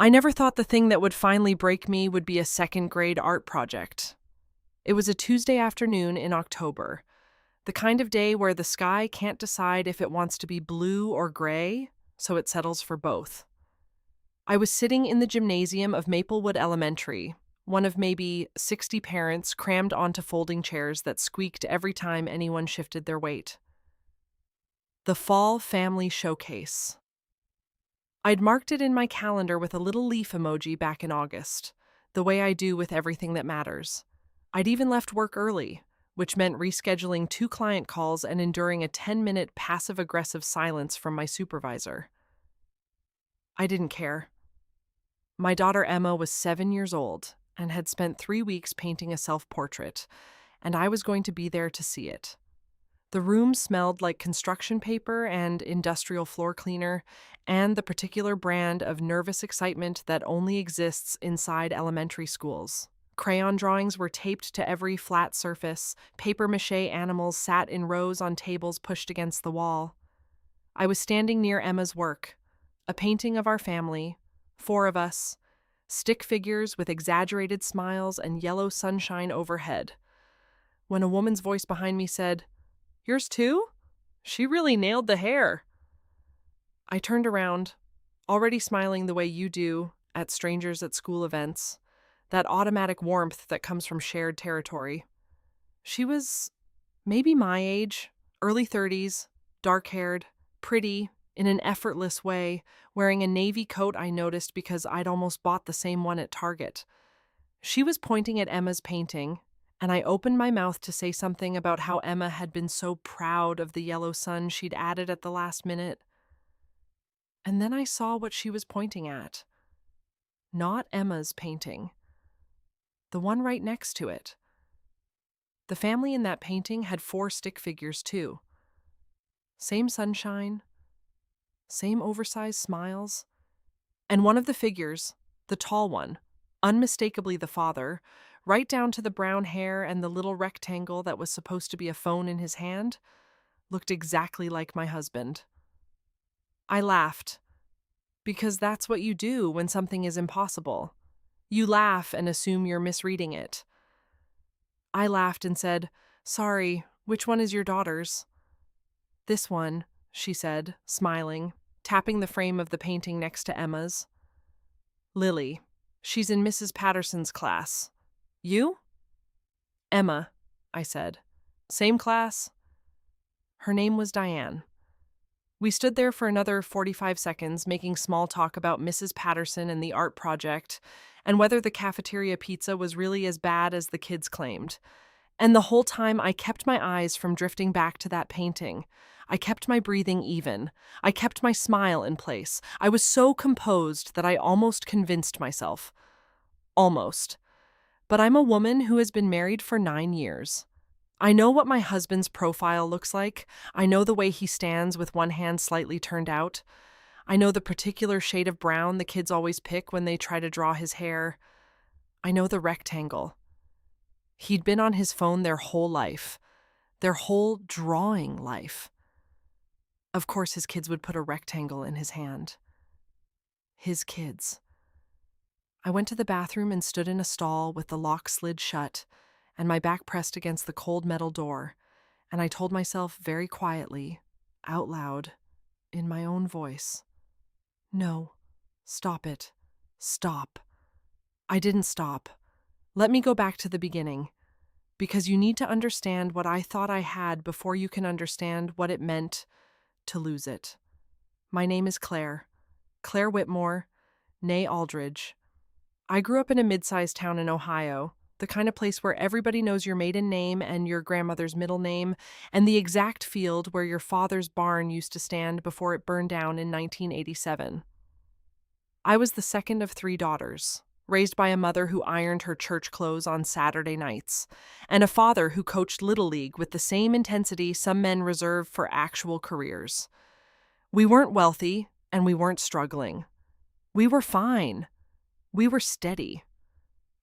I never thought the thing that would finally break me would be a second grade art project. It was a Tuesday afternoon in October, the kind of day where the sky can't decide if it wants to be blue or gray, so it settles for both. I was sitting in the gymnasium of Maplewood Elementary, one of maybe 60 parents crammed onto folding chairs that squeaked every time anyone shifted their weight. The Fall Family Showcase. I'd marked it in my calendar with a little leaf emoji back in August, the way I do with everything that matters. I'd even left work early, which meant rescheduling 2 client calls and enduring a 10-minute passive-aggressive silence from my supervisor. I didn't care. My daughter Emma was 7 years old and had spent 3 weeks painting a self-portrait, and I was going to be there to see it. The room smelled like construction paper and industrial floor cleaner, and the particular brand of nervous excitement that only exists inside elementary schools. Crayon drawings were taped to every flat surface, papier-mâché animals sat in rows on tables pushed against the wall. I was standing near Emma's work, a painting of our family, 4 of us, stick figures with exaggerated smiles and yellow sunshine overhead, when a woman's voice behind me said, "Yours too? She really nailed the hair." I turned around, already smiling the way you do at strangers at school events, that automatic warmth that comes from shared territory. She was maybe my age, early 30s, dark-haired, pretty, in an effortless way, wearing a navy coat I noticed because I'd almost bought the same one at Target. She was pointing at Emma's painting, and I opened my mouth to say something about how Emma had been so proud of the yellow sun she'd added at the last minute. And then I saw what she was pointing at. Not Emma's painting. The one right next to it. The family in that painting had 4 stick figures too. Same sunshine, same oversized smiles. And one of the figures, the tall one, unmistakably the father, right down to the brown hair and the little rectangle that was supposed to be a phone in his hand, looked exactly like my husband. I laughed, because that's what you do when something is impossible. You laugh and assume you're misreading it. I laughed and said, "Sorry, which one is your daughter's?" "This one," she said, smiling, tapping the frame of the painting next to Emma's. "Lily. She's in Mrs. Patterson's class. You?" "Emma," I said. "Same class?" Her name was Diane. We stood there for another 45 seconds, making small talk about Mrs. Patterson and the art project, and whether the cafeteria pizza was really as bad as the kids claimed. And the whole time I kept my eyes from drifting back to that painting. I kept my breathing even. I kept my smile in place. I was so composed that I almost convinced myself. Almost. But I'm a woman who has been married for 9 years. I know what my husband's profile looks like. I know the way he stands with one hand slightly turned out. I know the particular shade of brown the kids always pick when they try to draw his hair. I know the rectangle. He'd been on his phone their whole life, their whole drawing life. Of course, his kids would put a rectangle in his hand. His kids. I went to the bathroom and stood in a stall with the lock slid shut and my back pressed against the cold metal door, and I told myself very quietly, out loud, in my own voice, "No, stop it. Stop." I didn't stop. Let me go back to the beginning, because you need to understand what I thought I had before you can understand what it meant to lose it. My name is Claire Whitmore, née Aldridge. I grew up in a mid-sized town in Ohio, the kind of place where everybody knows your maiden name and your grandmother's middle name, and the exact field where your father's barn used to stand before it burned down in 1987. I was the second of 3 daughters, raised by a mother who ironed her church clothes on Saturday nights, and a father who coached Little League with the same intensity some men reserve for actual careers. We weren't wealthy, and we weren't struggling. We were fine. We were steady.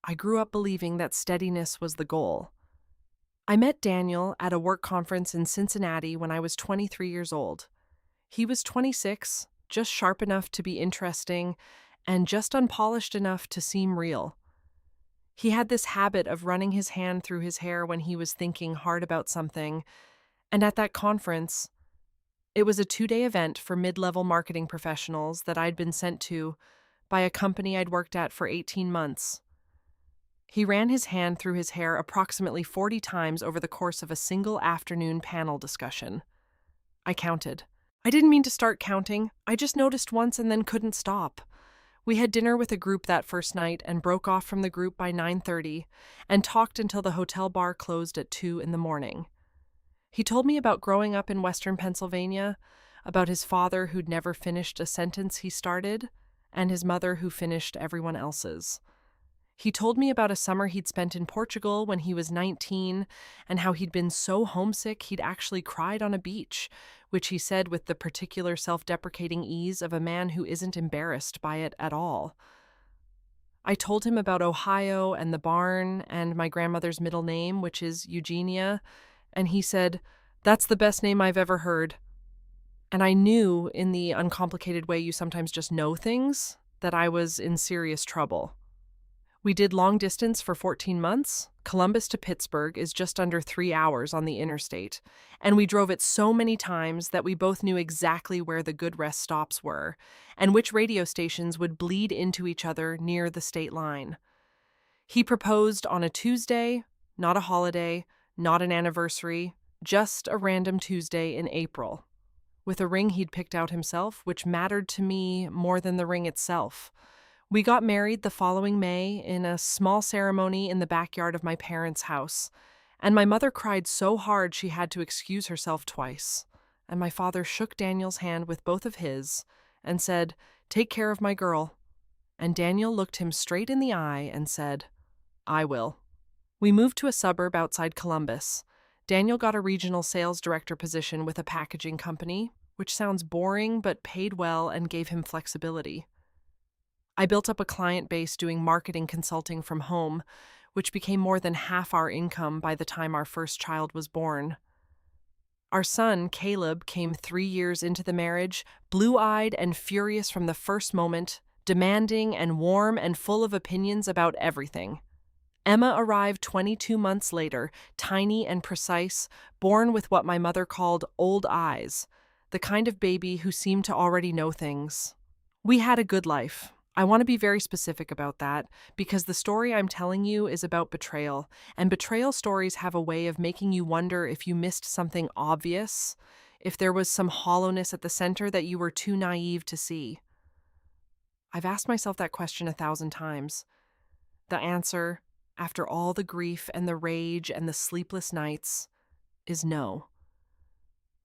I grew up believing that steadiness was the goal. I met Daniel at a work conference in Cincinnati when I was 23 years old. He was 26, just sharp enough to be interesting, and just unpolished enough to seem real. He had this habit of running his hand through his hair when he was thinking hard about something, and at that conference, it was a 2-day event for mid-level marketing professionals that I'd been sent to by a company I'd worked at for 18 months. He ran his hand through his hair approximately 40 times over the course of a single afternoon panel discussion. I counted. I didn't mean to start counting. I just noticed once and then couldn't stop. We had dinner with a group that first night and broke off from the group by 9:30 and talked until the hotel bar closed at 2 in the morning. He told me about growing up in Western Pennsylvania, about his father who'd never finished a sentence he started, and his mother who finished everyone else's. He told me about a summer he'd spent in Portugal when he was 19 and how he'd been so homesick he'd actually cried on a beach, which he said with the particular self-deprecating ease of a man who isn't embarrassed by it at all. I told him about Ohio and the barn and my grandmother's middle name, which is Eugenia, and he said, "That's the best name I've ever heard." And I knew, in the uncomplicated way you sometimes just know things, that I was in serious trouble. We did long distance for 14 months. Columbus to Pittsburgh is just under 3 hours on the interstate, and we drove it so many times that we both knew exactly where the good rest stops were and which radio stations would bleed into each other near the state line. He proposed on a Tuesday, not a holiday, not an anniversary, just a random Tuesday in April, with a ring he'd picked out himself, which mattered to me more than the ring itself. We got married the following May in a small ceremony in the backyard of my parents' house, and my mother cried so hard she had to excuse herself twice, and my father shook Daniel's hand with both of his and said, "Take care of my girl," and Daniel looked him straight in the eye and said, "I will." We moved to a suburb outside Columbus. Daniel got a regional sales director position with a packaging company, which sounds boring but paid well and gave him flexibility. I built up a client base doing marketing consulting from home, which became more than half our income by the time our first child was born. Our son, Caleb, came 3 years into the marriage, blue-eyed and furious from the first moment, demanding and warm and full of opinions about everything. Emma arrived 22 months later, tiny and precise, born with what my mother called old eyes, the kind of baby who seemed to already know things. We had a good life. I want to be very specific about that because the story I'm telling you is about betrayal, and betrayal stories have a way of making you wonder if you missed something obvious, if there was some hollowness at the center that you were too naive to see. I've asked myself that question 1,000 times. The answer, after all the grief and the rage and the sleepless nights, is no.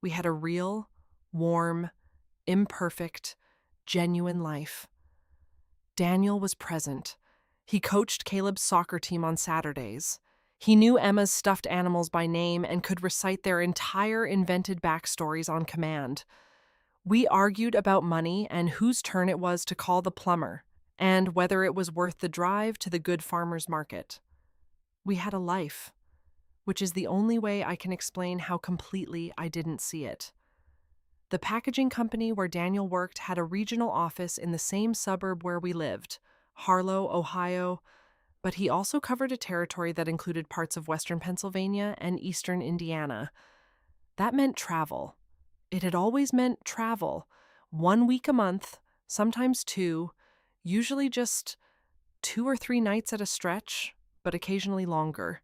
We had a real, warm, imperfect, genuine life. Daniel was present. He coached Caleb's soccer team on Saturdays. He knew Emma's stuffed animals by name and could recite their entire invented backstories on command. We argued about money and whose turn it was to call the plumber, and whether it was worth the drive to the good farmer's market. We had a life, which is the only way I can explain how completely I didn't see it. The packaging company where Daniel worked had a regional office in the same suburb where we lived, Harlow, Ohio, but he also covered a territory that included parts of western Pennsylvania and eastern Indiana. That meant travel. It had always meant travel. 1 week a month, sometimes 2, usually just 2 or 3 nights at a stretch, but occasionally longer.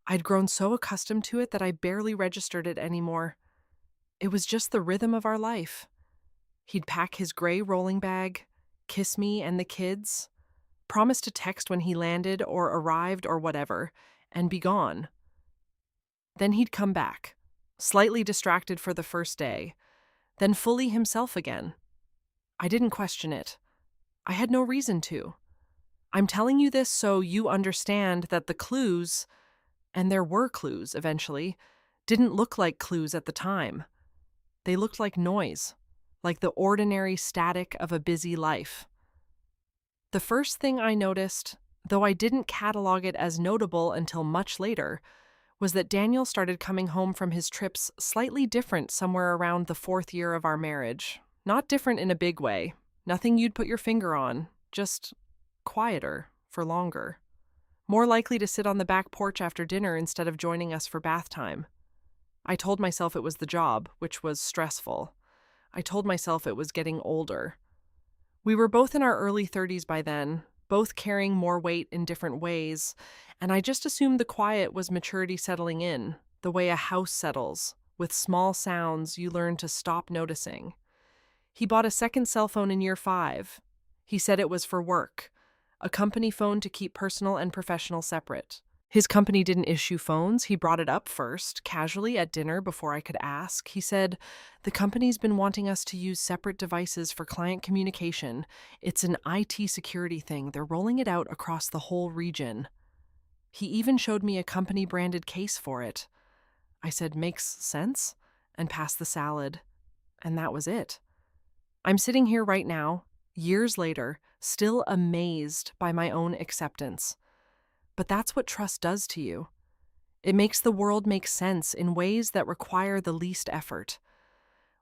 I'd grown so accustomed to it that I barely registered it anymore. It was just the rhythm of our life. He'd pack his gray rolling bag, kiss me and the kids, promise to text when he landed or arrived or whatever, and be gone. Then he'd come back, slightly distracted for the first day, then fully himself again. I didn't question it. I had no reason to. I'm telling you this so you understand that the clues, and there were clues eventually, didn't look like clues at the time. They looked like noise, like the ordinary static of a busy life. The first thing I noticed, though I didn't catalog it as notable until much later, was that Daniel started coming home from his trips slightly different somewhere around the 4th year of our marriage. Not different in a big way, Nothing you'd put your finger on, just quieter for longer. More likely to sit on the back porch after dinner instead of joining us for bath time. I told myself it was the job, which was stressful. I told myself it was getting older. We were both in our early 30s by then, both carrying more weight in different ways, and I just assumed the quiet was maturity settling in, the way a house settles, with small sounds you learn to stop noticing. He bought a second cell phone in year 5. He said it was for work, a company phone to keep personal and professional separate. His company didn't issue phones. He brought it up first, casually at dinner before I could ask. He said, "The company's been wanting us to use separate devices for client communication. It's an IT security thing. They're rolling it out across the whole region." He even showed me a company-branded case for it. I said, "Makes sense," and passed the salad. And that was it. I'm sitting here right now, years later, still amazed by my own acceptance. But that's what trust does to you. It makes the world make sense in ways that require the least effort.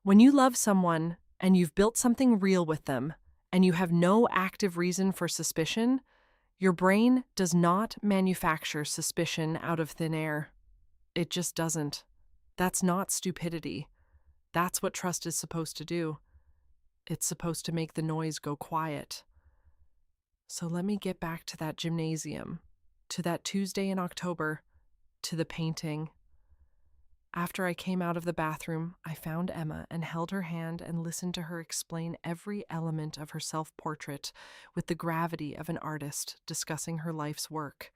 When you love someone and you've built something real with them, and you have no active reason for suspicion, your brain does not manufacture suspicion out of thin air. It just doesn't. That's not stupidity. That's what trust is supposed to do. It's supposed to make the noise go quiet. So let me get back to that gymnasium, to that Tuesday in October, to the painting. After I came out of the bathroom, I found Emma and held her hand and listened to her explain every element of her self-portrait with the gravity of an artist discussing her life's work.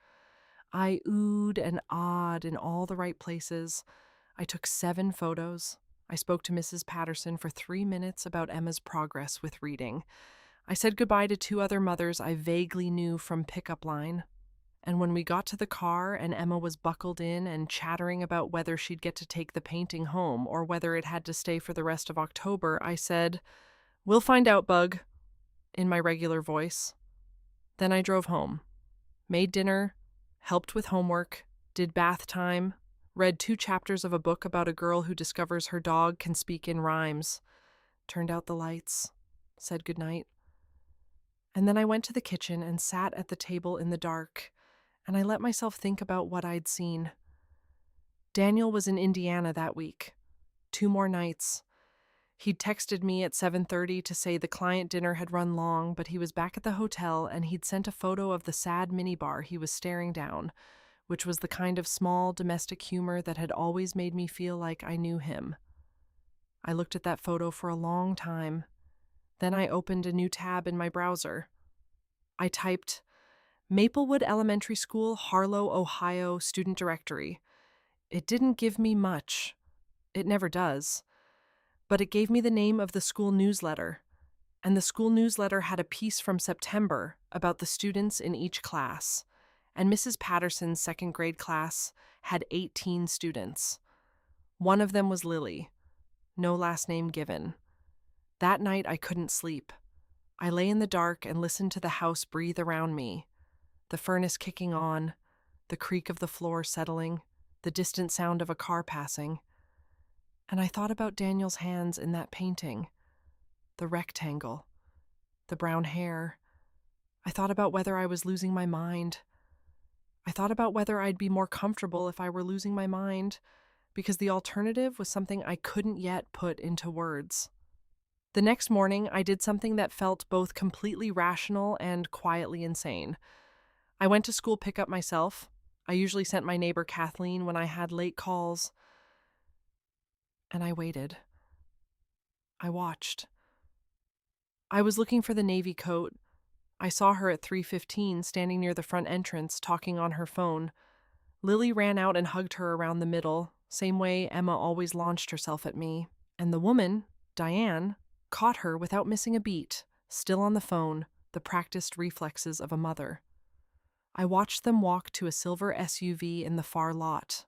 I oohed and awed in all the right places. I took 7 photos. I spoke to Mrs. Patterson for 3 minutes about Emma's progress with reading. I said goodbye to 2 other mothers I vaguely knew from pickup line. And when we got to the car and Emma was buckled in and chattering about whether she'd get to take the painting home or whether it had to stay for the rest of October, I said, "We'll find out, Bug," in my regular voice. Then I drove home, made dinner, helped with homework, did bath time, read 2 chapters of a book about a girl who discovers her dog can speak in rhymes, turned out the lights, said goodnight. And then I went to the kitchen and sat at the table in the dark, and I let myself think about what I'd seen. Daniel was in Indiana that week. 2 more nights. He'd texted me at 7:30 to say the client dinner had run long, but he was back at the hotel and he'd sent a photo of the sad minibar he was staring down, which was the kind of small domestic humor that had always made me feel like I knew him. I looked at that photo for a long time. Then I opened a new tab in my browser. I typed Maplewood Elementary School, Harlow, Ohio student directory. It didn't give me much. It never does. But it gave me the name of the school newsletter. And the school newsletter had a piece from September about the students in each class. And Mrs. Patterson's 2nd grade class had 18 students. One of them was Lily. No last name given. That night I couldn't sleep. I lay in the dark and listened to the house breathe around me. The furnace kicking on, the creak of the floor settling, the distant sound of a car passing. And I thought about Daniel's hands in that painting, the rectangle, the brown hair. I thought about whether I was losing my mind. I thought about whether I'd be more comfortable if I were losing my mind, because the alternative was something I couldn't yet put into words. The next morning, I did something that felt both completely rational and quietly insane. I went to school pickup myself. I usually sent my neighbor Kathleen when I had late calls. And I waited. I watched. I was looking for the navy coat. I saw her at 3:15 standing near the front entrance, talking on her phone. Lily ran out and hugged her around the middle, same way Emma always launched herself at me. And the woman, Diane, caught her without missing a beat, still on the phone, the practiced reflexes of a mother. I watched them walk to a silver SUV in the far lot.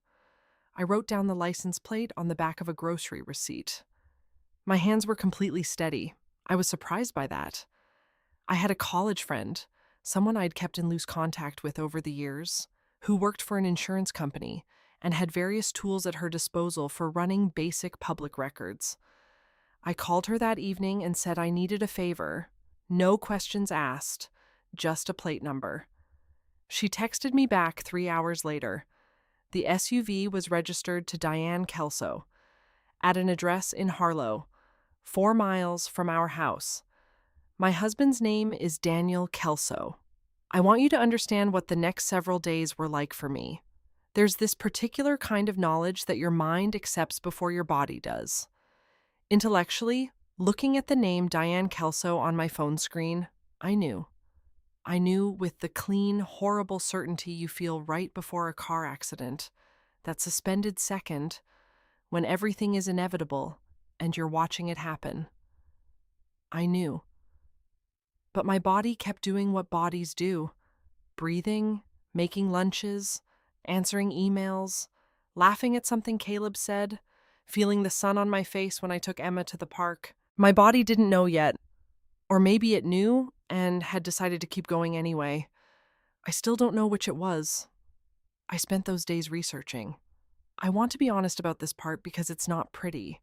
I wrote down the license plate on the back of a grocery receipt. My hands were completely steady. I was surprised by that. I had a college friend, someone I'd kept in loose contact with over the years, who worked for an insurance company and had various tools at her disposal for running basic public records. I called her that evening and said I needed a favor, No questions asked, just a plate number. She texted me back 3 hours later. The SUV was registered to Diane Kelso at an address in Harlow, 4 miles from our house. My husband's name is Daniel Kelso. I want you to understand what the next several days were like for me. There's this particular kind of knowledge that your mind accepts before your body does. Intellectually, looking at the name Diane Kelso on my phone screen, I knew. I knew with the clean, horrible certainty you feel right before a car accident, that suspended second when everything is inevitable and you're watching it happen. I knew. But my body kept doing what bodies do: breathing, making lunches, answering emails, laughing at something Caleb said, feeling the sun on my face when I took Emma to the park. My body didn't know yet, or maybe it knew and had decided to keep going anyway. I still don't know which it was. I spent those days researching. I want to be honest about this part because it's not pretty.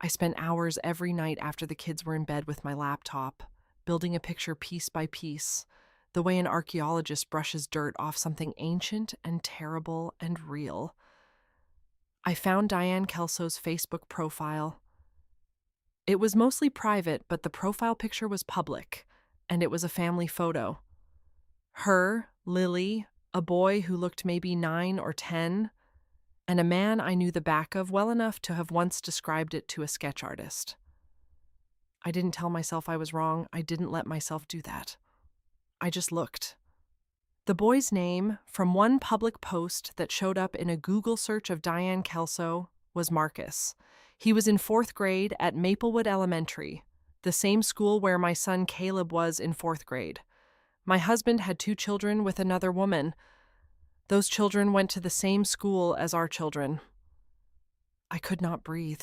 I spent hours every night after the kids were in bed with my laptop, building a picture piece by piece, the way an archaeologist brushes dirt off something ancient and terrible and real. I found Diane Kelso's Facebook profile. It was mostly private, but the profile picture was public, and it was a family photo. Her, Lily, a boy who looked maybe 9 or 10, and a man I knew the back of well enough to have once described it to a sketch artist. I didn't tell myself I was wrong. I didn't let myself do that. I just looked. The boy's name, from one public post that showed up in a Google search of Diane Kelso, was Marcus. He was in 4th grade at Maplewood Elementary, the same school where my son Caleb was in 4th grade. My husband had 2 children with another woman. Those children went to the same school as our children. I could not breathe.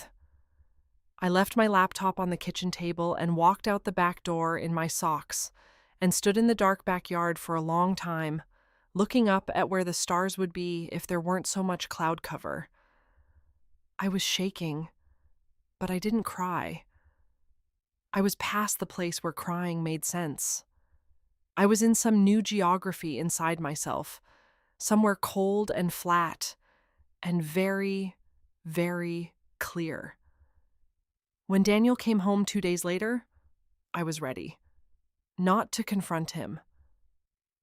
I left my laptop on the kitchen table and walked out the back door in my socks and stood in the dark backyard for a long time, looking up at where the stars would be if there weren't so much cloud cover. I was shaking, but I didn't cry. I was past the place where crying made sense. I was in some new geography inside myself, somewhere cold and flat and very, very clear. When Daniel came home 2 days later, I was ready. Not to confront him.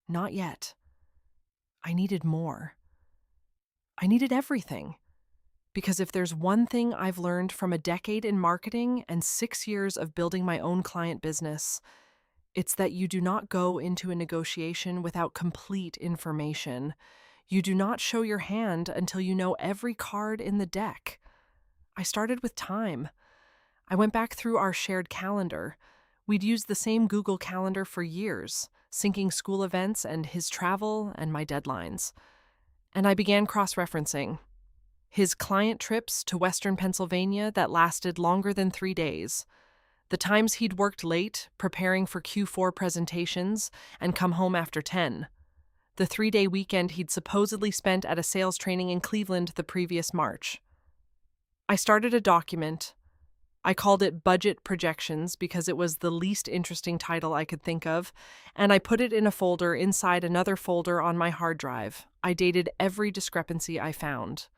Not yet. I needed more. I needed everything. Because if there's one thing I've learned from a decade in marketing and 6 years of building my own client business, it's that you do not go into a negotiation without complete information. You do not show your hand until you know every card in the deck. I started with time. I went back through our shared calendar. We'd used the same Google Calendar for years, syncing school events and his travel and my deadlines. And I began cross-referencing. His client trips to Western Pennsylvania that lasted longer than 3 days. The times he'd worked late, preparing for Q4 presentations, and come home after 10. The 3-day weekend he'd supposedly spent at a sales training in Cleveland the previous March. I started a document. I called it Budget Projections because it was the least interesting title I could think of, and I put it in a folder inside another folder on my hard drive. I dated every discrepancy I found.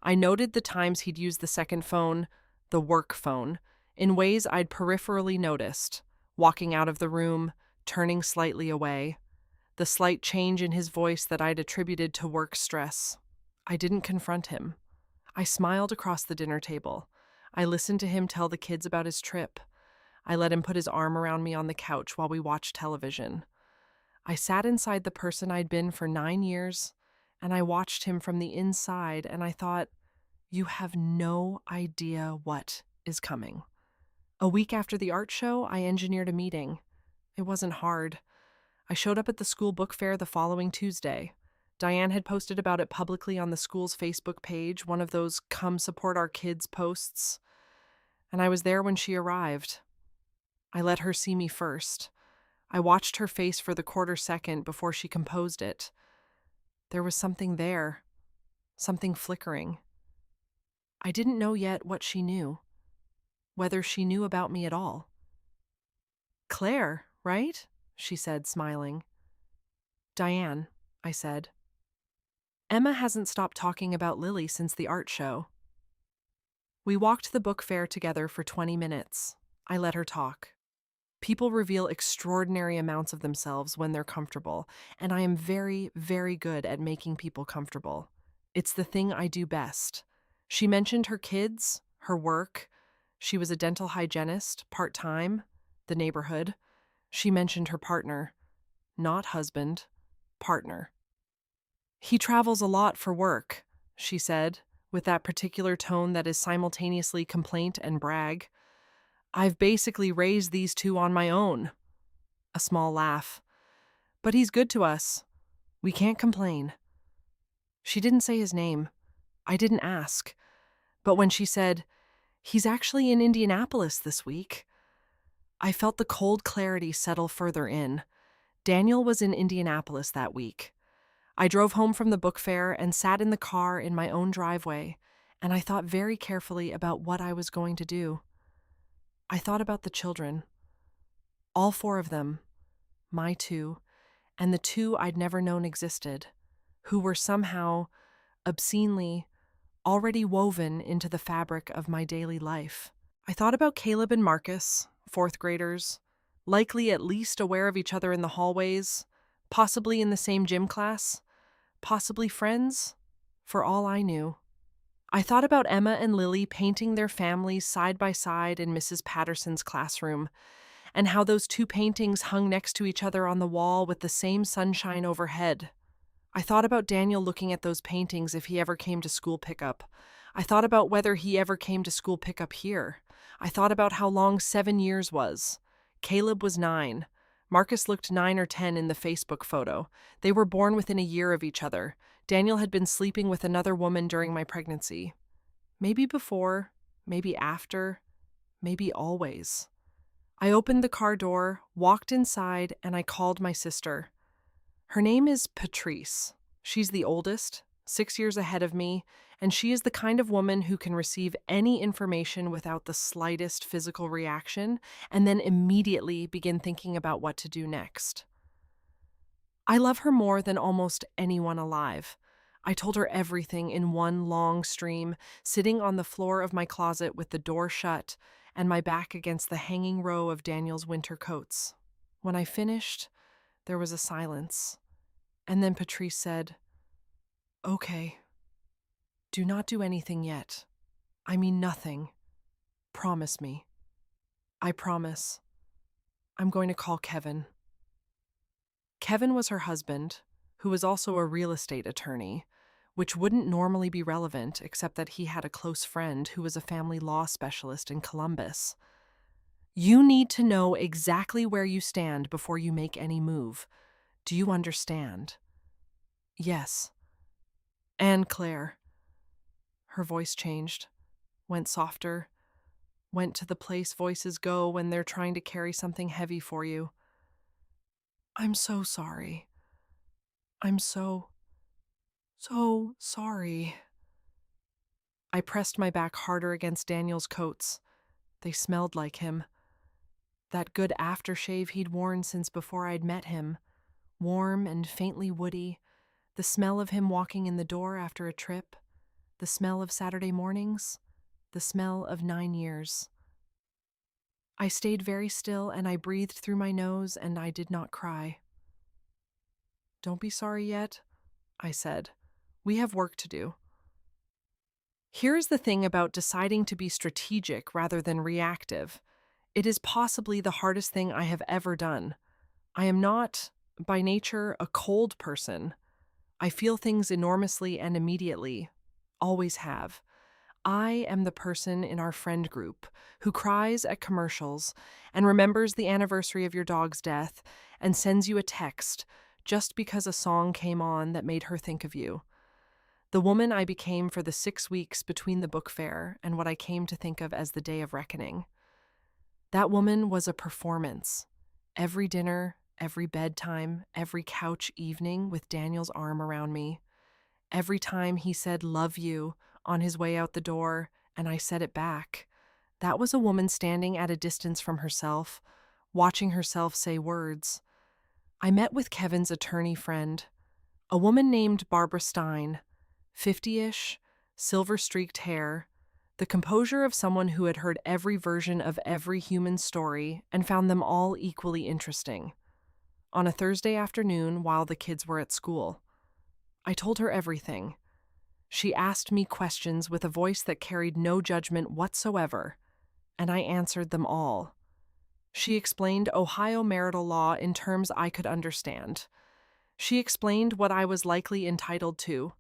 I noted the times he'd used the second phone, the work phone, in ways I'd peripherally noticed, walking out of the room, turning slightly away, the slight change in his voice that I'd attributed to work stress. I didn't confront him. I smiled across the dinner table. I listened to him tell the kids about his trip. I let him put his arm around me on the couch while we watched television. I sat inside the person I'd been for 9 years, and I watched him from the inside, and I thought, you have no idea what is coming. A week after the art show, I engineered a meeting. It wasn't hard. I showed up at the school book fair the following Tuesday. Diane had posted about it publicly on the school's Facebook page, one of those "Come Support Our Kids" posts. And I was there when she arrived. I let her see me first. I watched her face for the quarter second before she composed it. There was something there, something flickering. I didn't know yet what she knew, whether she knew about me at all. "Claire," right? She said, smiling. Diane, I said. Emma hasn't stopped talking about Lily since the art show. We walked the book fair together for 20 minutes. I let her talk. People reveal extraordinary amounts of themselves when they're comfortable, and I am very, very good at making people comfortable. It's the thing I do best. She mentioned her kids, her work. She was a dental hygienist, part-time, the neighborhood. She mentioned her partner, not husband, partner. He travels a lot for work, she said, with that particular tone that is simultaneously complaint and brag. I've basically raised these two on my own. A small laugh. But he's good to us. We can't complain. She didn't say his name. I didn't ask. But when she said, he's actually in Indianapolis this week, I felt the cold clarity settle further in. Daniel was in Indianapolis that week. I drove home from the book fair and sat in the car in my own driveway, and I thought very carefully about what I was going to do. I thought about the children. All four of them, my two, and the two I'd never known existed, who were somehow, obscenely, already woven into the fabric of my daily life. I thought about Caleb and Marcus, fourth graders, likely at least aware of each other in the hallways, possibly in the same gym class, possibly friends, for all I knew. I thought about Emma and Lily painting their families side by side in Mrs. Patterson's classroom, and how those two paintings hung next to each other on the wall with the same sunshine overhead. I thought about Daniel looking at those paintings if he ever came to school pickup. I thought about whether he ever came to school pickup here. I thought about how long 7 years was. Caleb was 9. Marcus looked 9 or 10 in the Facebook photo. They were born within a year of each other. Daniel had been sleeping with another woman during my pregnancy. Maybe before, maybe after, maybe always. I opened the car door, walked inside, and I called my sister. Her name is Patrice. She's the oldest, 6 years ahead of me, and she is the kind of woman who can receive any information without the slightest physical reaction and then immediately begin thinking about what to do next. I love her more than almost anyone alive. I told her everything in one long stream, sitting on the floor of my closet with the door shut and my back against the hanging row of Daniel's winter coats. When I finished, there was a silence, and then Patrice said, "Okay. Do not do anything yet. I mean nothing. Promise me." I promise. I'm going to call Kevin. Kevin was her husband, who was also a real estate attorney, which wouldn't normally be relevant except that he had a close friend who was a family law specialist in Columbus. You need to know exactly where you stand before you make any move. Do you understand? Yes. And Claire. Her voice changed, went softer, went to the place voices go when they're trying to carry something heavy for you. I'm so sorry. I'm so sorry. I pressed my back harder against Daniel's coats. They smelled like him. That good aftershave he'd worn since before I'd met him. Warm and faintly woody. The smell of him walking in the door after a trip. The smell of Saturday mornings. The smell of 9 years. I stayed very still and I breathed through my nose and I did not cry. Don't be sorry yet, I said. We have work to do. Here's the thing about deciding to be strategic rather than reactive. It is possibly the hardest thing I have ever done. I am not, by nature, a cold person. I feel things enormously and immediately. Always have. I am the person in our friend group who cries at commercials and remembers the anniversary of your dog's death and sends you a text just because a song came on that made her think of you. The woman I became for the 6 weeks between the book fair and what I came to think of as the day of reckoning. That woman was a performance. Every dinner, every bedtime, every couch evening with Daniel's arm around me. Every time he said, "Love you," on his way out the door, and I said it back. That was a woman standing at a distance from herself, watching herself say words. I met with Kevin's attorney friend, a woman named Barbara Stein, 50-ish, silver-streaked hair, the composure of someone who had heard every version of every human story and found them all equally interesting. On a Thursday afternoon while the kids were at school, I told her everything. She asked me questions with a voice that carried no judgment whatsoever, and I answered them all. She explained Ohio marital law in terms I could understand. She explained what I was likely entitled to.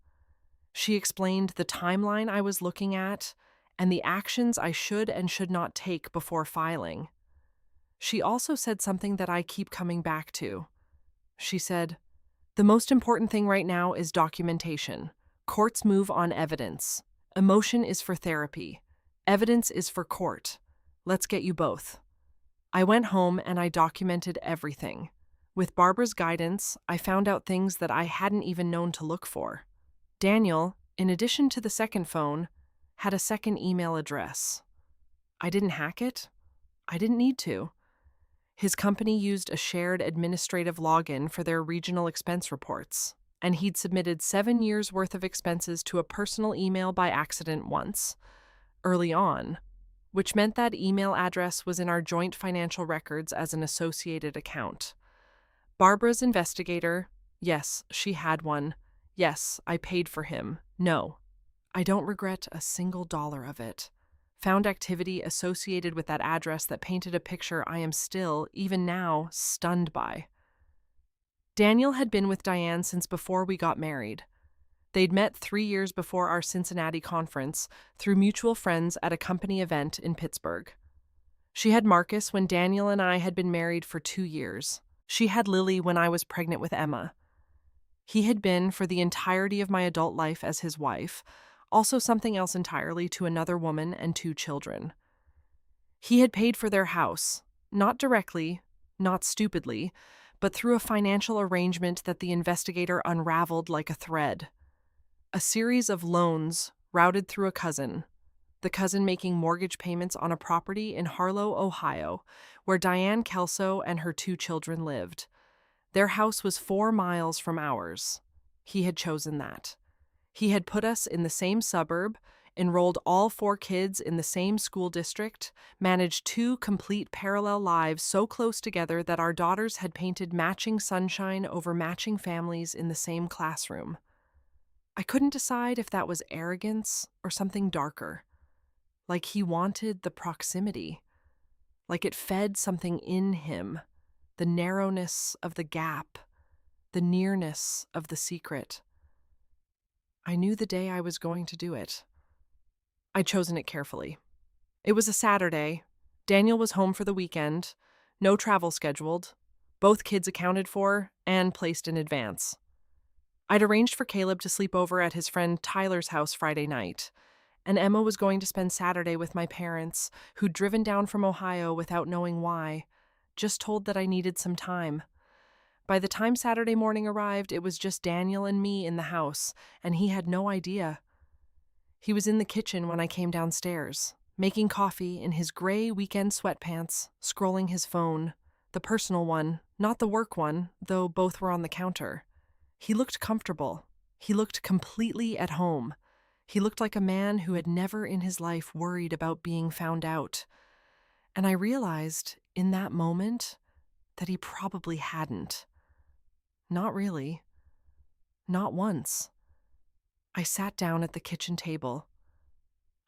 She explained the timeline I was looking at and the actions I should and should not take before filing. She also said something that I keep coming back to. She said, "The most important thing right now is documentation. Courts move on evidence. Emotion is for therapy. Evidence is for court. Let's get you both." I went home and I documented everything. With Barbara's guidance, I found out things that I hadn't even known to look for. Daniel, in addition to the second phone, had a second email address. I didn't hack it. I didn't need to. His company used a shared administrative login for their regional expense reports, and he'd submitted 7 years' worth of expenses to a personal email by accident once, early on, which meant that email address was in our joint financial records as an associated account. Barbara's investigator, yes, she had one. Yes, I paid for him. No, I don't regret a single dollar of it. Found activity associated with that address that painted a picture I am still, even now, stunned by. Daniel had been with Diane since before we got married. They'd met 3 years before our Cincinnati conference through mutual friends at a company event in Pittsburgh. She had Marcus when Daniel and I had been married for 2 years. She had Lily when I was pregnant with Emma. He had been, for the entirety of my adult life as his wife, also something else entirely to another woman and 2 children. He had paid for their house, not directly, not stupidly, but through a financial arrangement that the investigator unraveled like a thread. A series of loans routed through a cousin, the cousin making mortgage payments on a property in Harlow, Ohio, where Diane Kelso and her 2 children lived. Their house was 4 miles from ours. He had chosen that. He had put us in the same suburb, enrolled all 4 kids in the same school district, managed 2 complete parallel lives so close together that our daughters had painted matching sunshine over matching families in the same classroom. I couldn't decide if that was arrogance or something darker. Like he wanted the proximity. Like it fed something in him. The narrowness of the gap. The nearness of the secret. I knew the day I was going to do it. I'd chosen it carefully. It was a Saturday. Daniel was home for the weekend. No travel scheduled. Both kids accounted for and placed in advance. I'd arranged for Caleb to sleep over at his friend Tyler's house Friday night, and Emma was going to spend Saturday with my parents, who'd driven down from Ohio without knowing why, just told that I needed some time. By the time Saturday morning arrived, it was just Daniel and me in the house, and he had no idea. He was in the kitchen when I came downstairs, making coffee in his gray weekend sweatpants, scrolling his phone, the personal one, not the work one, though both were on the counter. He looked comfortable. He looked completely at home. He looked like a man who had never in his life worried about being found out. And I realized, in that moment, that he probably hadn't. Not really. Not once. I sat down at the kitchen table.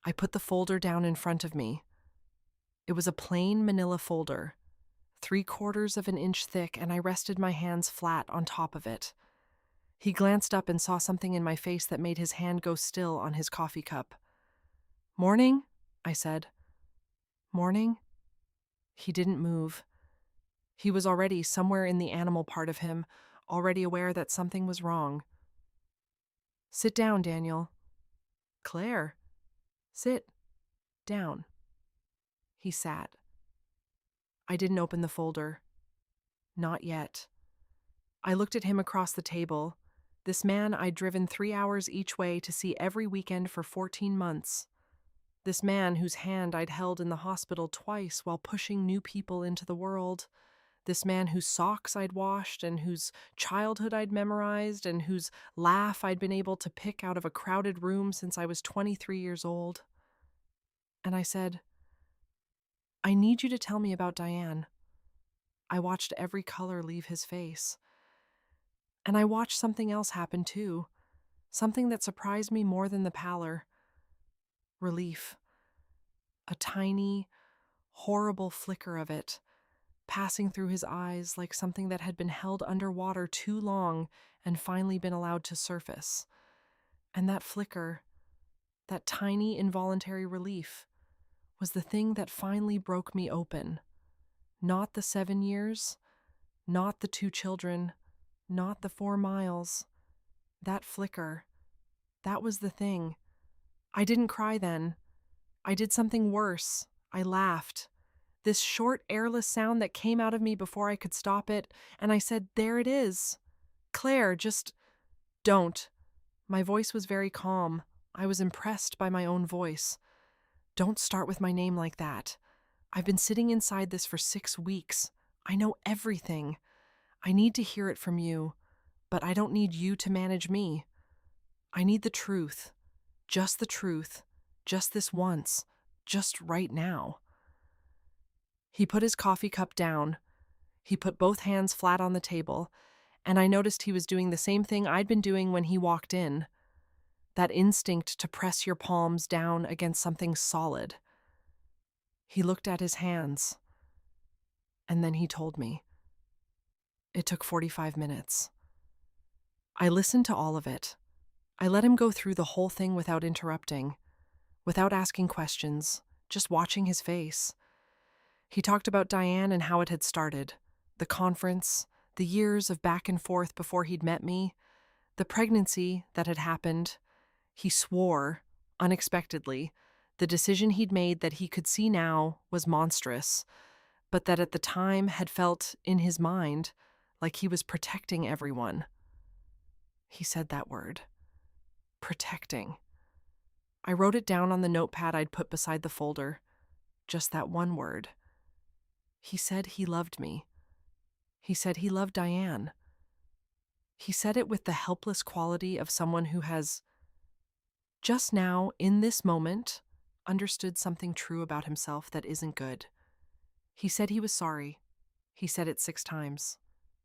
I put the folder down in front of me. It was a plain manila folder, 3/4 of an inch thick, and I rested my hands flat on top of it. He glanced up and saw something in my face that made his hand go still on his coffee cup. "Morning?" I said. "Morning?" He didn't move. He was already somewhere in the animal part of him, already aware that something was wrong. "Sit down, Daniel." "Claire." "Sit down." He sat. I didn't open the folder. Not yet. I looked at him across the table, this man I'd driven 3 hours each way to see every weekend for 14 months. This man whose hand I'd held in the hospital twice while pushing new people into the world. This man whose socks I'd washed and whose childhood I'd memorized and whose laugh I'd been able to pick out of a crowded room since I was 23 years old. And I said, I need you to tell me about Diane. I watched every color leave his face. And I watched something else happen too. Something that surprised me more than the pallor. Relief. A tiny, horrible flicker of it, passing through his eyes like something that had been held underwater too long and finally been allowed to surface. And that flicker, that tiny involuntary relief, was the thing that finally broke me open. Not the 7 years, not the 2 children, not the 4 miles. That flicker, that was the thing. I didn't cry then. I did something worse. I laughed. This short, airless sound that came out of me before I could stop it, and I said, there it is. Claire, just don't. My voice was very calm. I was impressed by my own voice. Don't start with my name like that. I've been sitting inside this for 6 weeks. I know everything. I need to hear it from you, but I don't need you to manage me. I need the truth. Just the truth. Just this once. Just right now. He put his coffee cup down. He put both hands flat on the table, and I noticed he was doing the same thing I'd been doing when he walked in. That instinct to press your palms down against something solid. He looked at his hands, and then he told me. It took 45 minutes. I listened to all of it. I let him go through the whole thing without interrupting, without asking questions, just watching his face. He talked about Diane and how it had started, the conference, the years of back and forth before he'd met me, the pregnancy that had happened. He swore, unexpectedly, the decision he'd made that he could see now was monstrous, but that at the time had felt, in his mind, like he was protecting everyone. He said that word. Protecting. I wrote it down on the notepad I'd put beside the folder. Just that one word. He said he loved me. He said he loved Diane. He said it with the helpless quality of someone who has, just now, in this moment, understood something true about himself that isn't good. He said he was sorry. He said it 6 times.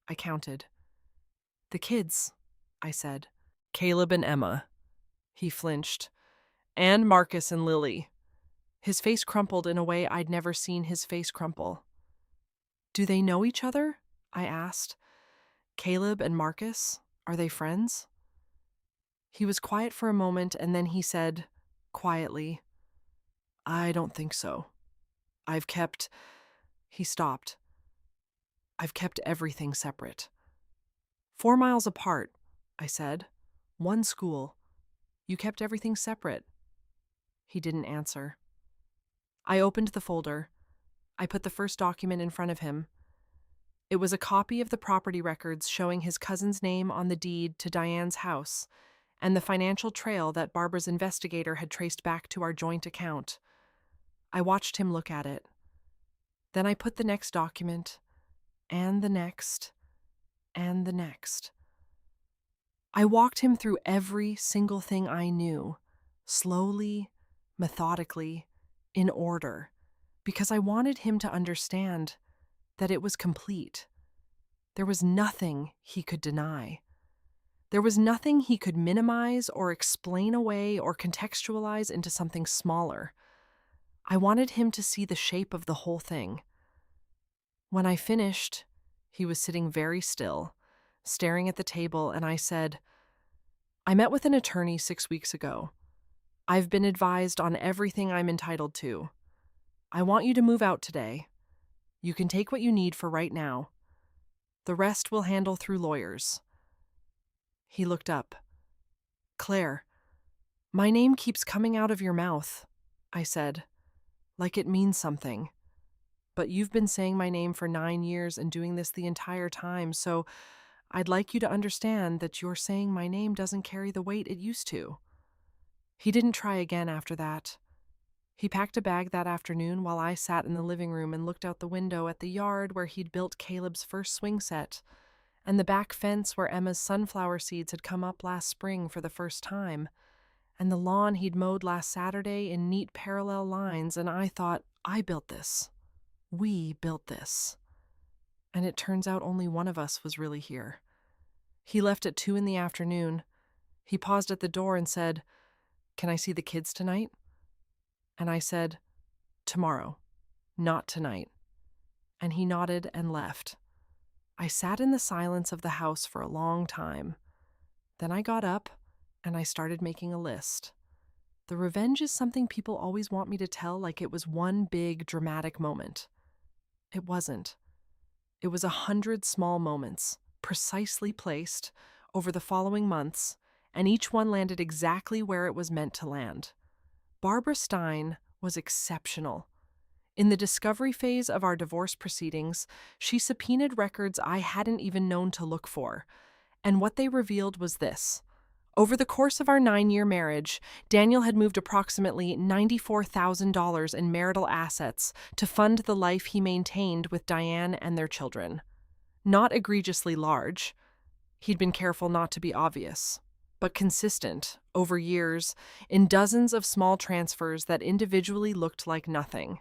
I counted. The kids, I said. Caleb and Emma. He flinched. And Marcus and Lily. His face crumpled in a way I'd never seen his face crumple. Do they know each other? I asked. Caleb and Marcus, are they friends? He was quiet for a moment, and then he said, quietly, I don't think so. He stopped. I've kept everything separate. 4 miles apart, I said. 1 school. You kept everything separate. He didn't answer. I opened the folder. I put the first document in front of him. It was a copy of the property records showing his cousin's name on the deed to Diane's house and the financial trail that Barbara's investigator had traced back to our joint account. I watched him look at it. Then I put the next document, and the next, and the next. I walked him through every single thing I knew, slowly, methodically, in order, because I wanted him to understand that it was complete. There was nothing he could deny. There was nothing he could minimize or explain away or contextualize into something smaller. I wanted him to see the shape of the whole thing. When I finished, he was sitting very still, staring at the table, and I said, I met with an attorney 6 weeks ago. I've been advised on everything I'm entitled to. I want you to move out today. You can take what you need for right now. The rest we'll handle through lawyers. He looked up. Claire, my name keeps coming out of your mouth, I said, like it means something. But you've been saying my name for 9 years and doing this the entire time, so I'd like you to understand that your saying my name doesn't carry the weight it used to. He didn't try again after that. He packed a bag that afternoon while I sat in the living room and looked out the window at the yard where he'd built Caleb's first swing set, and the back fence where Emma's sunflower seeds had come up last spring for the first time, and the lawn he'd mowed last Saturday in neat parallel lines, and I thought, I built this. We built this. And it turns out only one of us was really here. He left at 2 in the afternoon. He paused at the door and said, "Can I see the kids tonight?" And I said, "Tomorrow, not tonight." And he nodded and left. I sat in the silence of the house for a long time. Then I got up and I started making a list. The revenge is something people always want me to tell like it was one big dramatic moment. It wasn't. It was 100 small moments, precisely placed, over the following months, and each one landed exactly where it was meant to land. Barbara Stein was exceptional. In the discovery phase of our divorce proceedings, she subpoenaed records I hadn't even known to look for, and what they revealed was this. Over the course of our 9-year marriage, Daniel had moved approximately $94,000 in marital assets to fund the life he maintained with Diane and their children. Not egregiously large. He'd been careful not to be obvious, but consistent, over years, in dozens of small transfers that individually looked like nothing.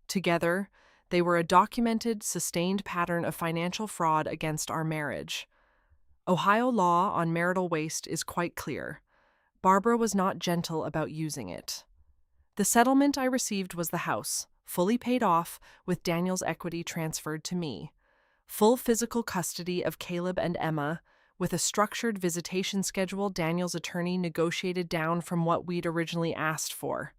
Together, they were a documented, sustained pattern of financial fraud against our marriage. Ohio law on marital waste is quite clear. Barbara was not gentle about using it. The settlement I received was the house, fully paid off, with Daniel's equity transferred to me. Full physical custody of Caleb and Emma, with a structured visitation schedule Daniel's attorney negotiated down from what we'd originally asked for.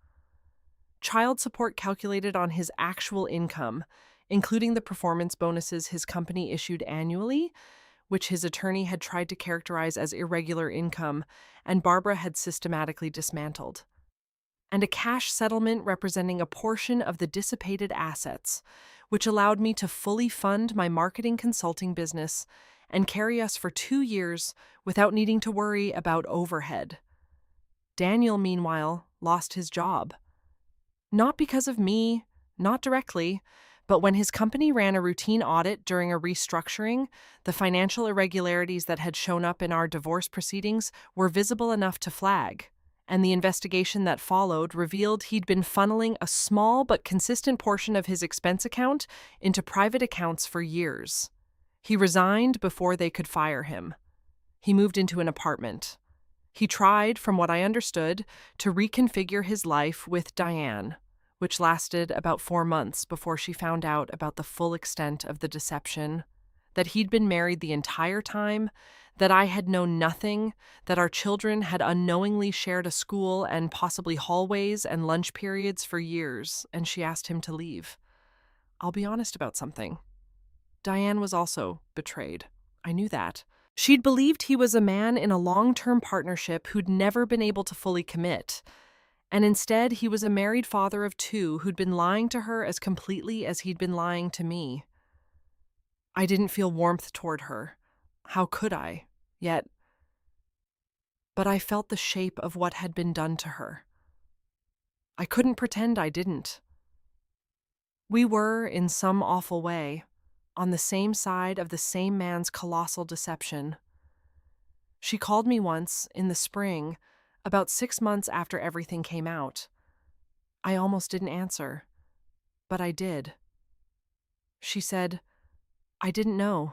Child support calculated on his actual income, including the performance bonuses his company issued annually, which his attorney had tried to characterize as irregular income, and Barbara had systematically dismantled. And a cash settlement representing a portion of the dissipated assets, which allowed me to fully fund my marketing consulting business and carry us for 2 years without needing to worry about overhead. Daniel, meanwhile, lost his job. Not because of me, not directly, but when his company ran a routine audit during a restructuring, the financial irregularities that had shown up in our divorce proceedings were visible enough to flag, and the investigation that followed revealed he'd been funneling a small but consistent portion of his expense account into private accounts for years. He resigned before they could fire him. He moved into an apartment. He tried, from what I understood, to reconfigure his life with Diane, which lasted about 4 months before she found out about the full extent of the deception, that he'd been married the entire time, that I had known nothing, that our children had unknowingly shared a school and possibly hallways and lunch periods for years, and she asked him to leave. I'll be honest about something. Diane was also betrayed. I knew that. She'd believed he was a man in a long-term partnership who'd never been able to fully commit, and instead he was a married father of 2 who'd been lying to her as completely as he'd been lying to me. I didn't feel warmth toward her. How could I? Yet. But I felt the shape of what had been done to her. I couldn't pretend I didn't. We were, in some awful way, on the same side of the same man's colossal deception. She called me once, in the spring, about 6 months after everything came out. I almost didn't answer, but I did. She said, "I didn't know."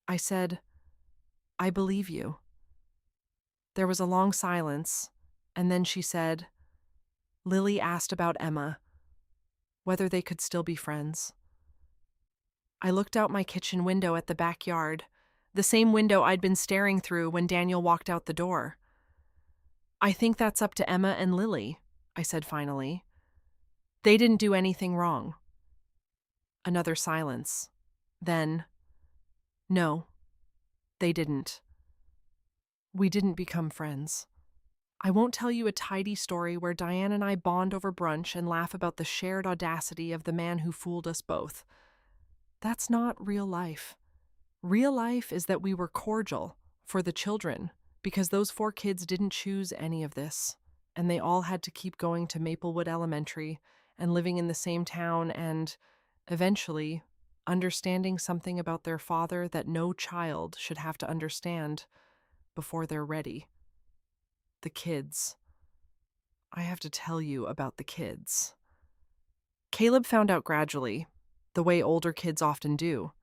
I said, "I believe you." There was a long silence, and then she said, "Lily asked about Emma, whether they could still be friends." I looked out my kitchen window at the backyard, the same window I'd been staring through when Daniel walked out the door. "I think that's up to Emma and Lily," I said finally. "They didn't do anything wrong." Another silence. Then, "No, they didn't. We didn't become friends." I won't tell you a tidy story where Diane and I bond over brunch and laugh about the shared audacity of the man who fooled us both. That's not real life. Real life is that we were cordial for the children, because those 4 kids didn't choose any of this, and they all had to keep going to Maplewood Elementary and living in the same town and, eventually, understanding something about their father that no child should have to understand before they're ready. The kids. I have to tell you about the kids. Caleb found out gradually, the way older kids often do.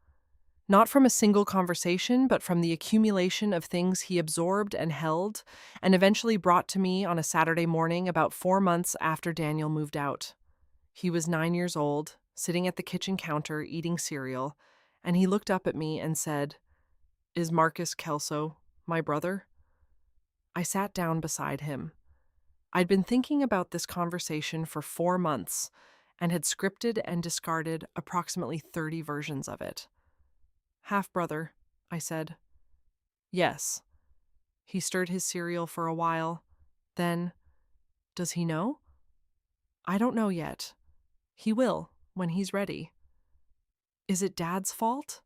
Not from a single conversation, but from the accumulation of things he absorbed and held, and eventually brought to me on a Saturday morning about 4 months after Daniel moved out. He was 9 years old, sitting at the kitchen counter eating cereal, and he looked up at me and said, "Is Marcus Kelso my brother?" I sat down beside him. I'd been thinking about this conversation for 4 months and had scripted and discarded approximately 30 versions of it. "Half-brother," I said. "Yes." He stirred his cereal for a while. Then, "Does he know?" "I don't know yet. He will, when he's ready." "Is it Dad's fault?"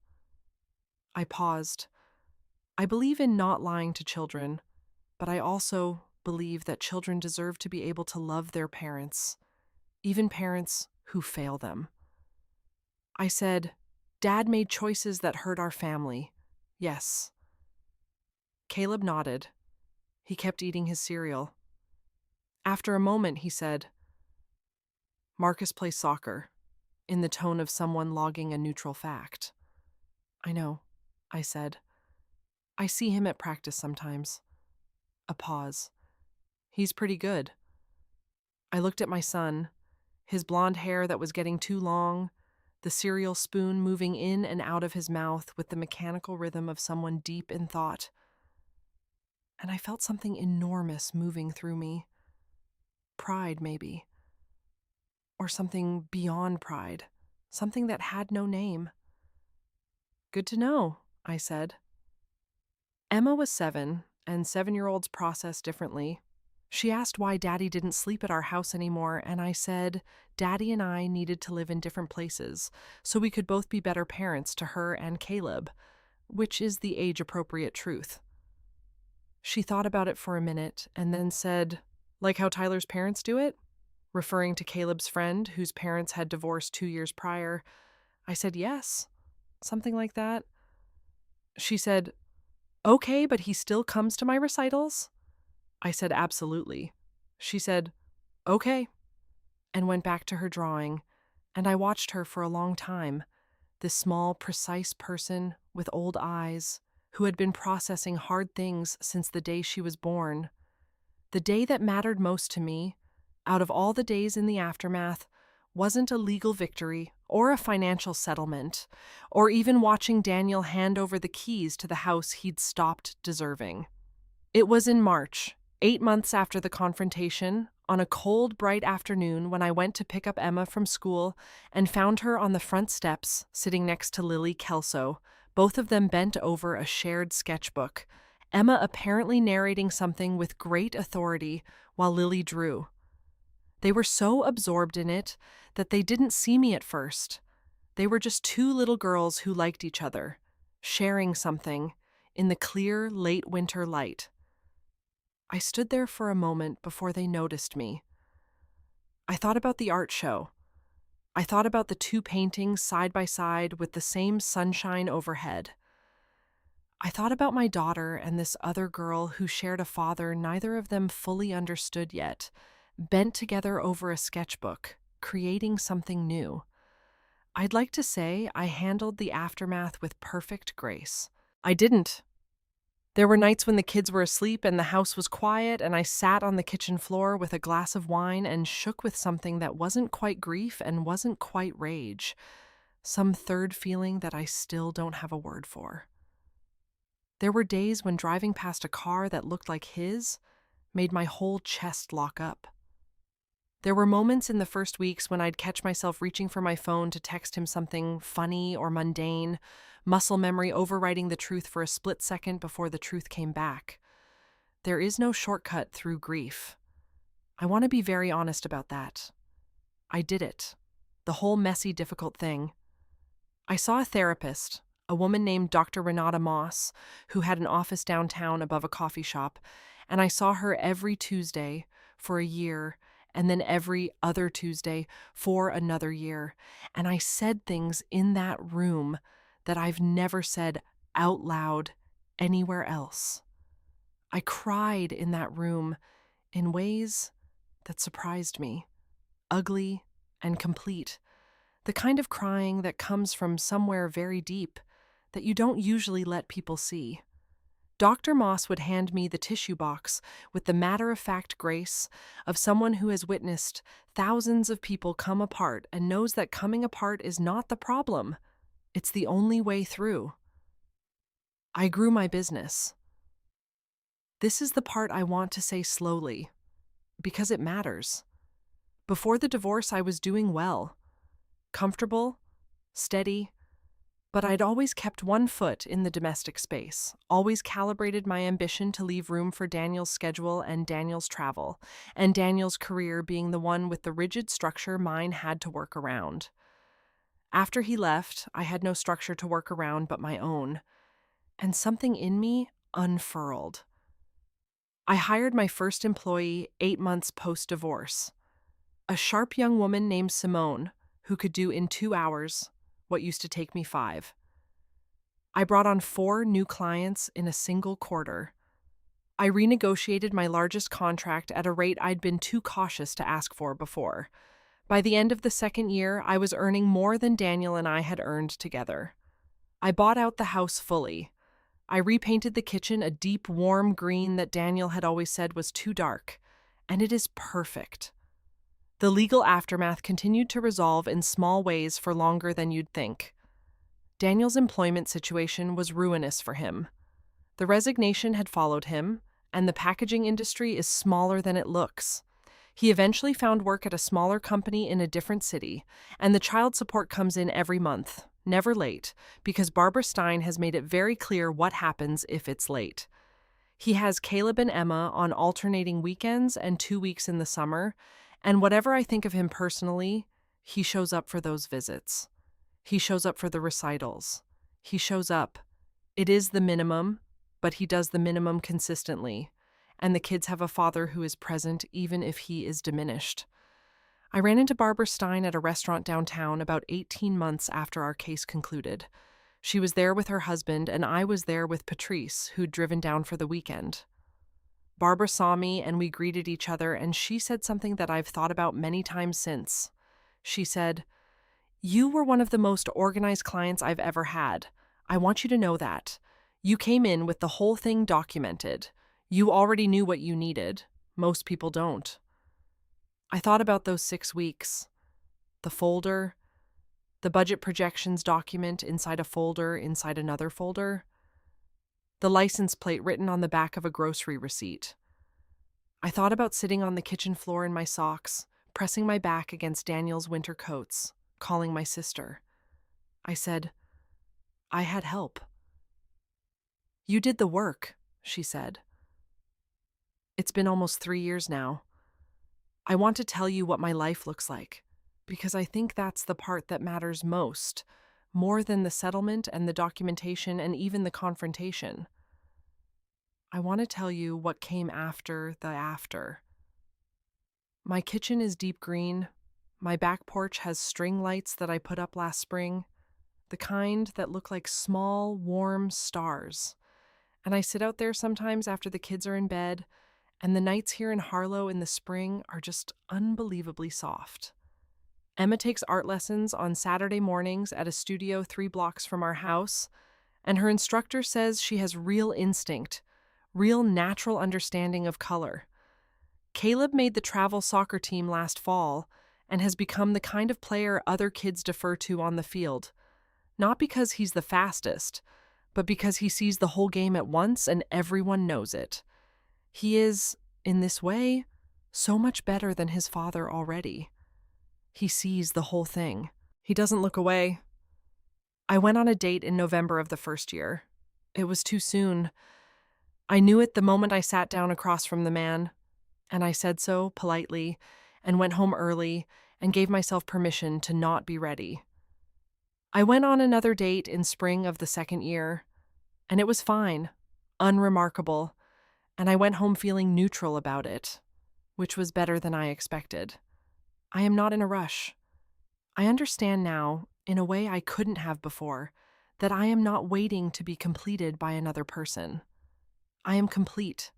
I paused. I believe in not lying to children, but I also believe that children deserve to be able to love their parents, even parents who fail them. I said, "Dad made choices that hurt our family. Yes." Caleb nodded. He kept eating his cereal. After a moment, he said, "Marcus plays soccer," in the tone of someone logging a neutral fact. "I know," I said. "I see him at practice sometimes." A pause. "He's pretty good." I looked at my son, his blonde hair that was getting too long, the cereal spoon moving in and out of his mouth with the mechanical rhythm of someone deep in thought. And I felt something enormous moving through me. Pride, maybe. Or something beyond pride. Something that had no name. "Good to know," I said. Emma was 7, and 7-year-olds process differently. She asked why Daddy didn't sleep at our house anymore, and I said Daddy and I needed to live in different places so we could both be better parents to her and Caleb, which is the age-appropriate truth. She thought about it for a minute and then said, "Like how Tyler's parents do it?" Referring to Caleb's friend, whose parents had divorced 2 years prior. I said, "Yes, something like that." She said, "Okay, but he still comes to my recitals?" I said, "Absolutely." She said, "Okay," and went back to her drawing, and I watched her for a long time, this small, precise person with old eyes who had been processing hard things since the day she was born. The day that mattered most to me, out of all the days in the aftermath, wasn't a legal victory or a financial settlement, or even watching Daniel hand over the keys to the house he'd stopped deserving. It was in March, 8 months after the confrontation, on a cold, bright afternoon when I went to pick up Emma from school and found her on the front steps, sitting next to Lily Kelso, both of them bent over a shared sketchbook, Emma apparently narrating something with great authority while Lily drew. They were so absorbed in it that they didn't see me at first. They were just two little girls who liked each other, sharing something in the clear, late winter light. I stood there for a moment before they noticed me. I thought about the art show. I thought about the two paintings side by side with the same sunshine overhead. I thought about my daughter and this other girl who shared a father neither of them fully understood yet, bent together over a sketchbook, creating something new. I'd like to say I handled the aftermath with perfect grace. I didn't. There were nights when the kids were asleep and the house was quiet, and I sat on the kitchen floor with a glass of wine and shook with something that wasn't quite grief and wasn't quite rage. Some third feeling that I still don't have a word for. There were days when driving past a car that looked like his made my whole chest lock up. There were moments in the first weeks when I'd catch myself reaching for my phone to text him something funny or mundane, muscle memory overriding the truth for a split second before the truth came back. There is no shortcut through grief. I want to be very honest about that. I did it. The whole messy, difficult thing. I saw a therapist, a woman named Dr. Renata Moss, who had an office downtown above a coffee shop, and I saw her every Tuesday for a year, and then every other Tuesday for another year. And I said things in that room that I've never said out loud anywhere else. I cried in that room in ways that surprised me, ugly and complete. The kind of crying that comes from somewhere very deep that you don't usually let people see. Dr. Moss would hand me the tissue box with the matter-of-fact grace of someone who has witnessed thousands of people come apart and knows that coming apart is not the problem. It's the only way through. I grew my business. This is the part I want to say slowly, because it matters. Before the divorce, I was doing well, comfortable, steady, but I'd always kept one foot in the domestic space, always calibrated my ambition to leave room for Daniel's schedule and Daniel's travel, and Daniel's career being the one with the rigid structure mine had to work around. After he left, I had no structure to work around but my own, and something in me unfurled. I hired my first employee 8 months post-divorce, a sharp young woman named Simone, who could do in 2 hours what used to take me 5. I brought on 4 new clients in a single quarter. I renegotiated my largest contract at a rate I'd been too cautious to ask for before. By the end of the second year, I was earning more than Daniel and I had earned together. I bought out the house fully. I repainted the kitchen a deep, warm green that Daniel had always said was too dark, and it is perfect. The legal aftermath continued to resolve in small ways for longer than you'd think. Daniel's employment situation was ruinous for him. The resignation had followed him, and the packaging industry is smaller than it looks. He eventually found work at a smaller company in a different city, and the child support comes in every month, never late, because Barbara Stein has made it very clear what happens if it's late. He has Caleb and Emma on alternating weekends and 2 weeks in the summer, and whatever I think of him personally, he shows up for those visits. He shows up for the recitals. He shows up. It is the minimum, but he does the minimum consistently, and the kids have a father who is present even if he is diminished. I ran into Barbara Stein at a restaurant downtown about 18 months after our case concluded. She was there with her husband, and I was there with Patrice, who'd driven down for the weekend. Barbara saw me and we greeted each other, and she said something that I've thought about many times since. She said, "You were one of the most organized clients I've ever had. I want you to know that. You came in with the whole thing documented. You already knew what you needed. Most people don't." I thought about those 6 weeks. The folder, the budget projections document inside a folder inside another folder, the license plate written on the back of a grocery receipt. I thought about sitting on the kitchen floor in my socks, pressing my back against Daniel's winter coats, calling my sister. I said, "I had help." "You did the work," she said. It's been almost 3 years now. I want to tell you what my life looks like, because I think that's the part that matters most, more than the settlement and the documentation and even the confrontation. I want to tell you what came after the after. My kitchen is deep green. My back porch has string lights that I put up last spring, the kind that look like small, warm stars. And I sit out there sometimes after the kids are in bed, and the nights here in Harlow in the spring are just unbelievably soft. Emma takes art lessons on Saturday mornings at a studio 3 blocks from our house, and her instructor says she has real instinct, real natural understanding of color. Caleb made the travel soccer team last fall and has become the kind of player other kids defer to on the field, not because he's the fastest, but because he sees the whole game at once and everyone knows it. He is, in this way, so much better than his father already. He sees the whole thing. He doesn't look away. I went on a date in November of the first year. It was too soon. I knew it the moment I sat down across from the man, and I said so politely and went home early and gave myself permission to not be ready. I went on another date in spring of the second year, and it was fine, unremarkable, and I went home feeling neutral about it, which was better than I expected. I am not in a rush. I understand now, in a way I couldn't have before, that I am not waiting to be completed by another person. I am complete.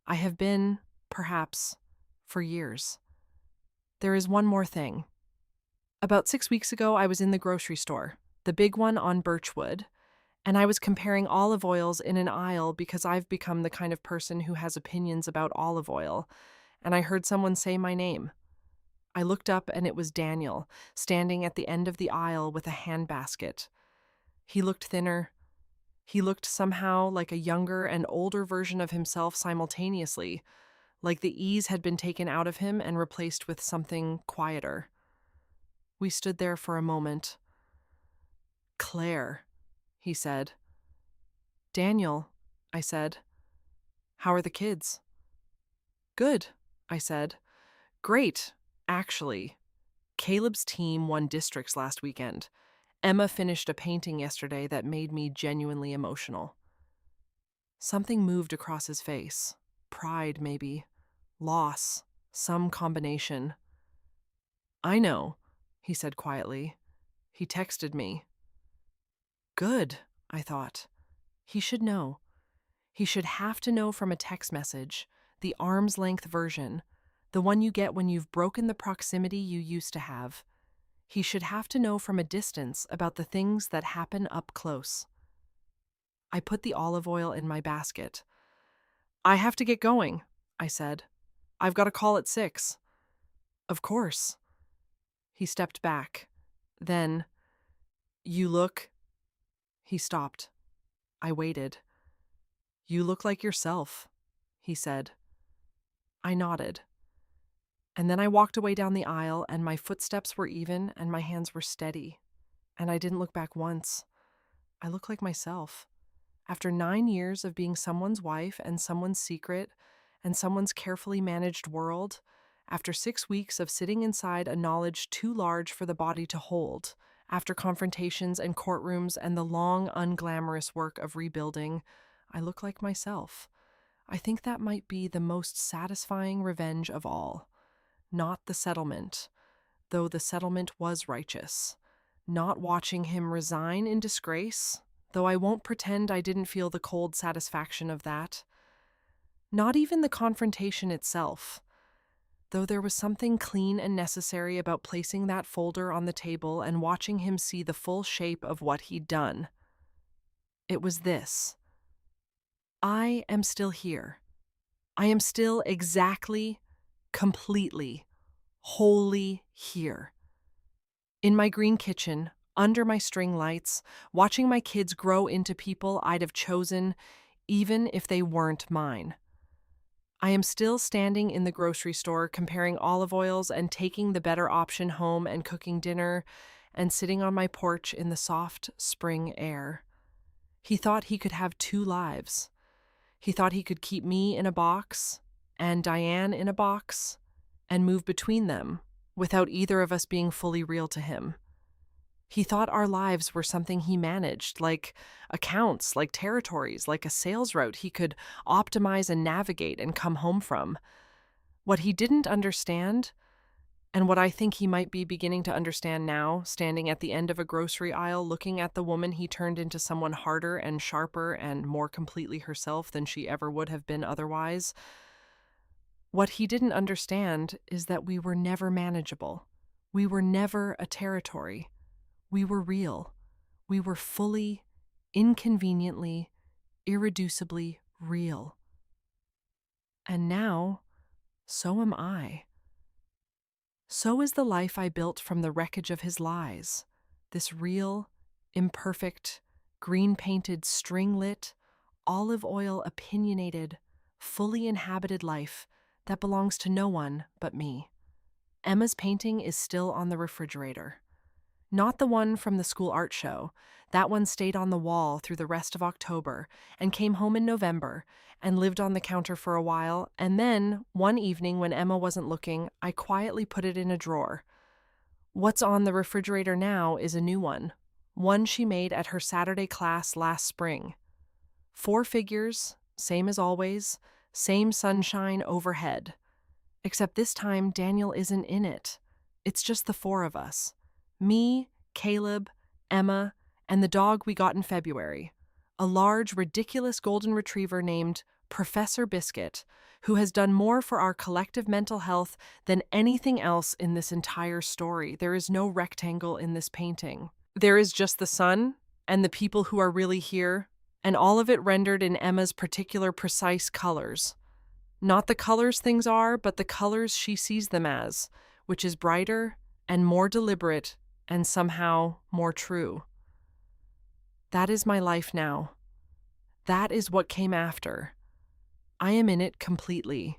I have been, perhaps, for years. There is one more thing. About 6 weeks ago, I was in the grocery store, the big one on Birchwood, and I was comparing olive oils in an aisle because I've become the kind of person who has opinions about olive oil, and I heard someone say my name. I looked up and it was Daniel, standing at the end of the aisle with a handbasket. He looked thinner. He looked somehow like a younger and older version of himself simultaneously, like the ease had been taken out of him and replaced with something quieter. We stood there for a moment. "Claire," he said. "Daniel," I said. "How are the kids?" "Good," I said. "Great, actually. Caleb's team won districts last weekend. Emma finished a painting yesterday that made me genuinely emotional." Something moved across his face. Pride, maybe. Loss. Some combination. "I know," he said quietly. "He texted me." Good, I thought. He should know. He should have to know from a text message, the arm's length version, the one you get when you've broken the proximity you used to have. He should have to know from a distance about the things that happen up close. I put the olive oil in my basket. "I have to get going," I said. "I've got a call at 6. "Of course." He stepped back. Then, "You look..." He stopped. I waited. "You look like yourself," he said. I nodded. And then I walked away down the aisle, and my footsteps were even and my hands were steady. And I didn't look back once. I looked like myself. After 9 years of being someone's wife and someone's secret and someone's carefully managed world, after 6 weeks of sitting inside a knowledge too large for the body to hold, after confrontations and courtrooms and the long, unglamorous work of rebuilding, I look like myself. I think that might be the most satisfying revenge of all. Not the settlement, though the settlement was righteous. Not watching him resign in disgrace, though I won't pretend I didn't feel the cold satisfaction of that. Not even the confrontation itself, though there was something clean and necessary about placing that folder on the table and watching him see the full shape of what he'd done. It was this. I am still here. I am still exactly, completely, wholly here. In my green kitchen, under my string lights, watching my kids grow into people I'd have chosen, even if they weren't mine. I am still standing in the grocery store comparing olive oils and taking the better option home and cooking dinner and sitting on my porch in the soft spring air. He thought he could have 2 lives. He thought he could keep me in a box and Diane in a box and move between them without either of us being fully real to him. He thought our lives were something he managed, like accounts, like territories, like a sales route he could optimize and navigate and come home from. What he didn't understand, and what I think he might be beginning to understand now, standing at the end of a grocery aisle looking at the woman he turned into someone harder and sharper and more completely herself than she ever would have been otherwise, what he didn't understand is that we were never manageable. We were never a territory. We were real. We were fully, inconveniently, irreducibly real. And now, so am I. So is the life I built from the wreckage of his lies. This real, imperfect, green-painted, string-lit, olive oil opinionated, fully inhabited life that belongs to no one but me. Emma's painting is still on the refrigerator. Not the one from the school art show. That one stayed on the wall through the rest of October and came home in November and lived on the counter for a while, and then, one evening when Emma wasn't looking, I quietly put it in a drawer. What's on the refrigerator now is a new one she made at her Saturday class last spring. 4 figures, same as always, same sunshine overhead. Except this time, Daniel isn't in it. It's just the four of us: me, Caleb, Emma, and the dog we got in February, a large, ridiculous golden retriever named Professor Biscuit, who has done more for our collective mental health than anything else in this entire story. There is no rectangle in this painting. There is just the sun and the people who are really here, and all of it rendered in Emma's particular precise colors. Not the colors things are, but the colors she sees them as, which is brighter and more deliberate and somehow more true. That is my life now. That is what came after. I am in it completely.